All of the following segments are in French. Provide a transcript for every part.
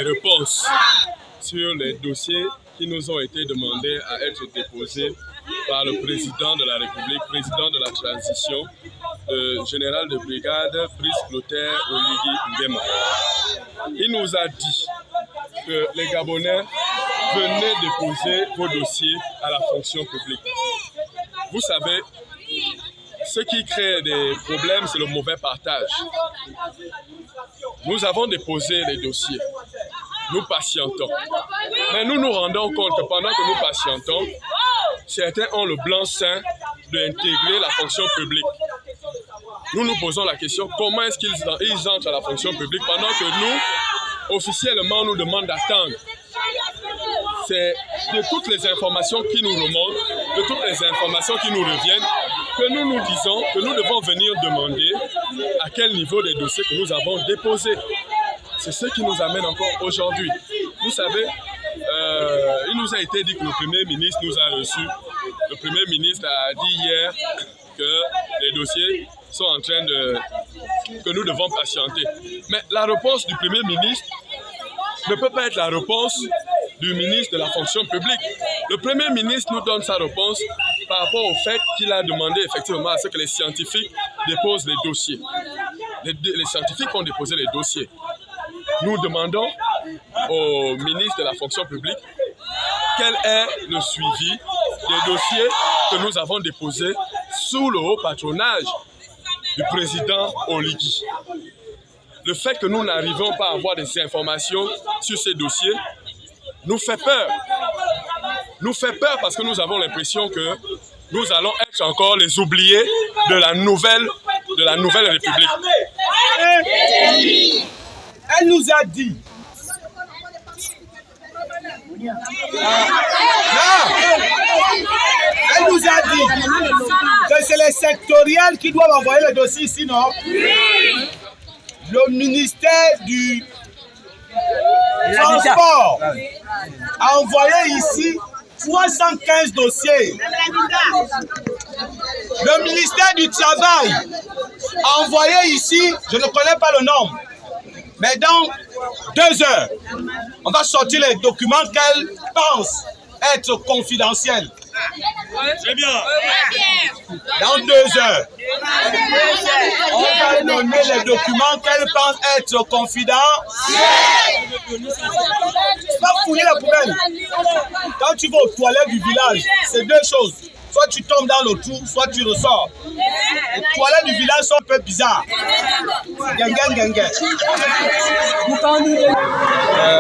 réponses sur les dossiers qui nous ont été demandés à être déposés par le président de la République, président de la transition, général de brigade, Brice Clotaire Oligui Nguema. Il nous a dit que les Gabonais venaient déposer vos dossiers à la fonction publique. Vous savez, ce qui crée des problèmes, c'est le mauvais partage. Nous avons déposé les dossiers. Nous patientons. Mais nous nous rendons compte que pendant que nous patientons, certains ont le blanc-seing d'intégrer la fonction publique. Nous nous posons la question, comment est-ce qu'ils entrent à la fonction publique pendant que nous, officiellement, nous demandons d'attendre. C'est de toutes les informations qui nous remontent, de toutes les informations qui nous reviennent, que nous nous disons que nous devons venir demander à quel niveau des dossiers que nous avons déposés. C'est ce qui nous amène encore aujourd'hui. Vous savez, il nous a été dit que le Premier ministre nous a reçus. Le Premier ministre a dit hier que les dossiers sont en train de... que nous devons patienter. Mais la réponse du Premier ministre ne peut pas être la réponse du ministre de la fonction publique. Le Premier ministre nous donne sa réponse par rapport au fait qu'il a demandé effectivement à ce que les scientifiques déposent les dossiers. Les scientifiques ont déposé les dossiers. Nous demandons au ministre de la fonction publique quel est le suivi des dossiers que nous avons déposés sous le haut patronage du président Oligui. Le fait que nous n'arrivons pas à avoir des informations sur ces dossiers nous fait peur. Nous fait peur parce que nous avons l'impression que nous allons être encore les oubliés de la nouvelle République. Elle nous a dit. Elle nous a dit que c'est les sectoriels qui doivent envoyer le dossier ici, non? Le ministère du Transport a envoyé ici 315 dossiers. Le ministère du Travail a envoyé ici, je ne connais pas le nombre, mais dans 2 heures, on va sortir les documents qu'elle pense être confidentiels. C'est bien. Dans 2 heures, on va donner les documents qu'elle pense être confidentiels. Pas fouiller la poubelle. Quand tu vas aux toilettes du village, c'est 2 choses. Soit tu tombes dans le trou, soit tu ressors. Les toilettes du village sont un peu bizarres.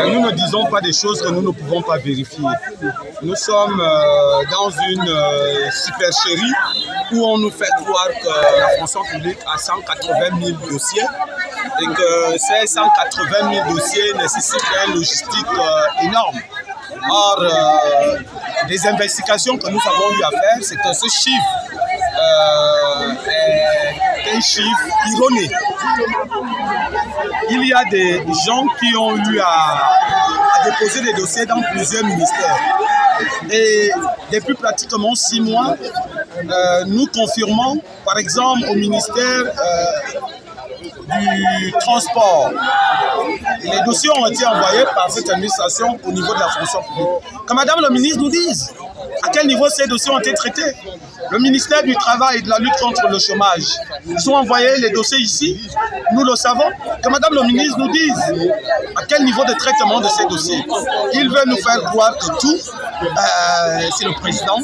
Nous ne disons pas des choses que nous ne pouvons pas vérifier. Nous sommes dans une supercherie où on nous fait croire que la fonction publique a 180 000 dossiers et que ces 180 000 dossiers nécessitent une logistique énorme. Or, des investigations que nous avons eu à faire, c'est que ce chiffre est un chiffre erroné. Il y a des gens qui ont eu à déposer des dossiers dans plusieurs ministères. Et depuis pratiquement 6 mois, nous confirmons, par exemple, au ministère du Transport. Les dossiers ont été envoyés par cette administration au niveau de la fonction publique. Que Madame le ministre nous dise à quel niveau ces dossiers ont été traités. Le ministère du Travail et de la lutte contre le chômage, ils ont envoyé les dossiers ici, nous le savons. Que Madame le ministre nous dise à quel niveau de traitement de ces dossiers. Il veut nous faire croire que tout, c'est le président,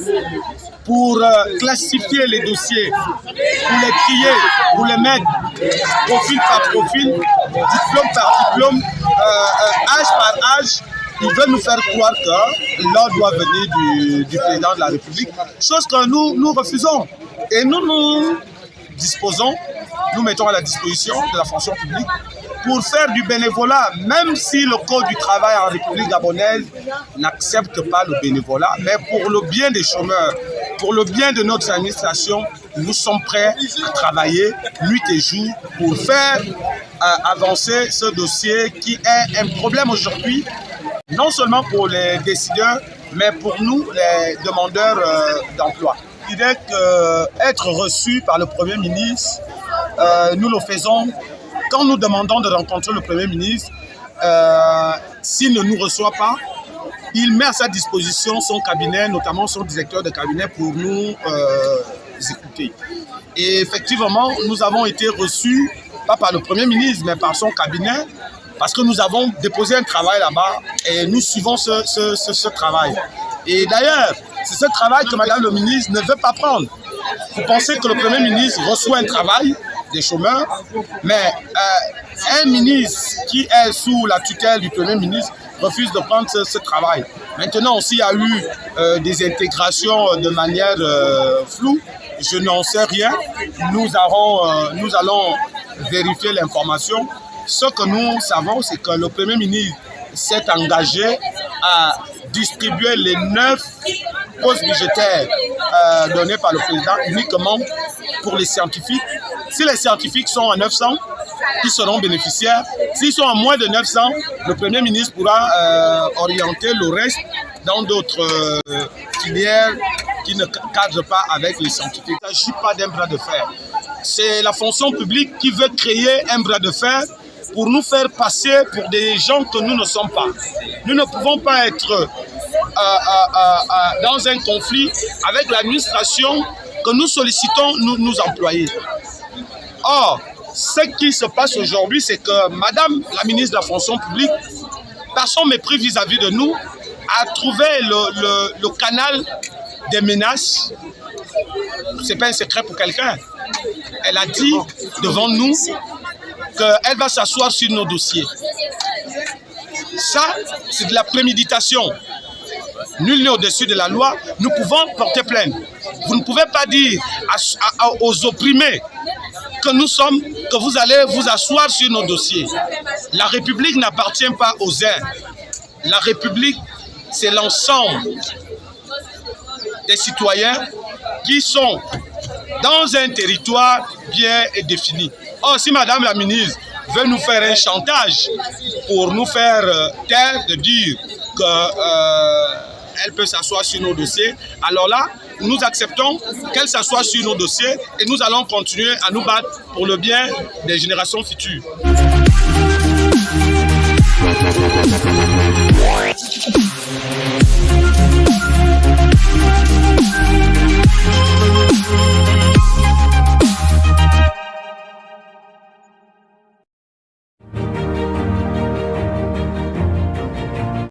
pour classifier les dossiers, pour les trier, pour les mettre profil par profil, diplôme par diplôme, âge par âge. Ils veulent nous faire croire que l'ordre doit venir du président de la République, chose que nous refusons. Et nous disposons, nous mettons à la disposition de la fonction publique pour faire du bénévolat, même si le Code du travail en République gabonaise n'accepte pas le bénévolat, mais pour le bien des chômeurs, pour le bien de notre administration, nous sommes prêts à travailler nuit et jour pour faire avancer ce dossier qui est un problème aujourd'hui, non seulement pour les décideurs, mais pour nous, les demandeurs d'emploi. Il est qu'être reçu par le Premier ministre, nous le faisons quand nous demandons de rencontrer le Premier ministre. s'il ne nous reçoit pas, il met à sa disposition son cabinet, notamment son directeur de cabinet, pour nous écouter. Et effectivement, nous avons été reçus, pas par le Premier ministre, mais par son cabinet, parce que nous avons déposé un travail là-bas et nous suivons ce travail. Et d'ailleurs, c'est ce travail que Madame le ministre ne veut pas prendre. Vous pensez que le Premier ministre reçoit un travail des chômeurs, mais un ministre qui est sous la tutelle du Premier ministre refuse de prendre ce travail. Maintenant aussi, il y a eu des intégrations de manière floue. Je n'en sais rien. Nous allons vérifier l'information. Ce que nous savons, c'est que le Premier ministre s'est engagé à distribuer les 9 postes budgétaires donnés par le président uniquement pour les scientifiques. Si les scientifiques sont à 900, ils seront bénéficiaires. S'ils sont à moins de 900, le Premier ministre pourra orienter le reste dans d'autres filières qui ne cadrent pas avec les scientifiques. Il ne s'agit pas d'un bras de fer. C'est la fonction publique qui veut créer un bras de fer pour nous faire passer pour des gens que nous ne sommes pas. Nous ne pouvons pas être dans un conflit avec l'administration que nous sollicitons nous employer. Or, ce qui se passe aujourd'hui, c'est que Madame la ministre de la fonction publique, par son mépris vis-à-vis de nous, a trouvé le canal des menaces. Ce n'est pas un secret pour quelqu'un. Elle a dit devant nous qu'elle va s'asseoir sur nos dossiers. Ça, c'est de la préméditation. Nul n'est au-dessus de la loi. Nous pouvons porter plainte. Vous ne pouvez pas dire aux opprimés que nous sommes, que vous allez vous asseoir sur nos dossiers. La République n'appartient pas aux uns. La République, c'est l'ensemble des citoyens qui sont dans un territoire bien défini. Or, si Madame la ministre veut nous faire un chantage pour nous faire taire, de dire qu'elle peut s'asseoir sur nos dossiers, alors là, nous acceptons qu'elle s'assoie sur nos dossiers et nous allons continuer à nous battre pour le bien des générations futures.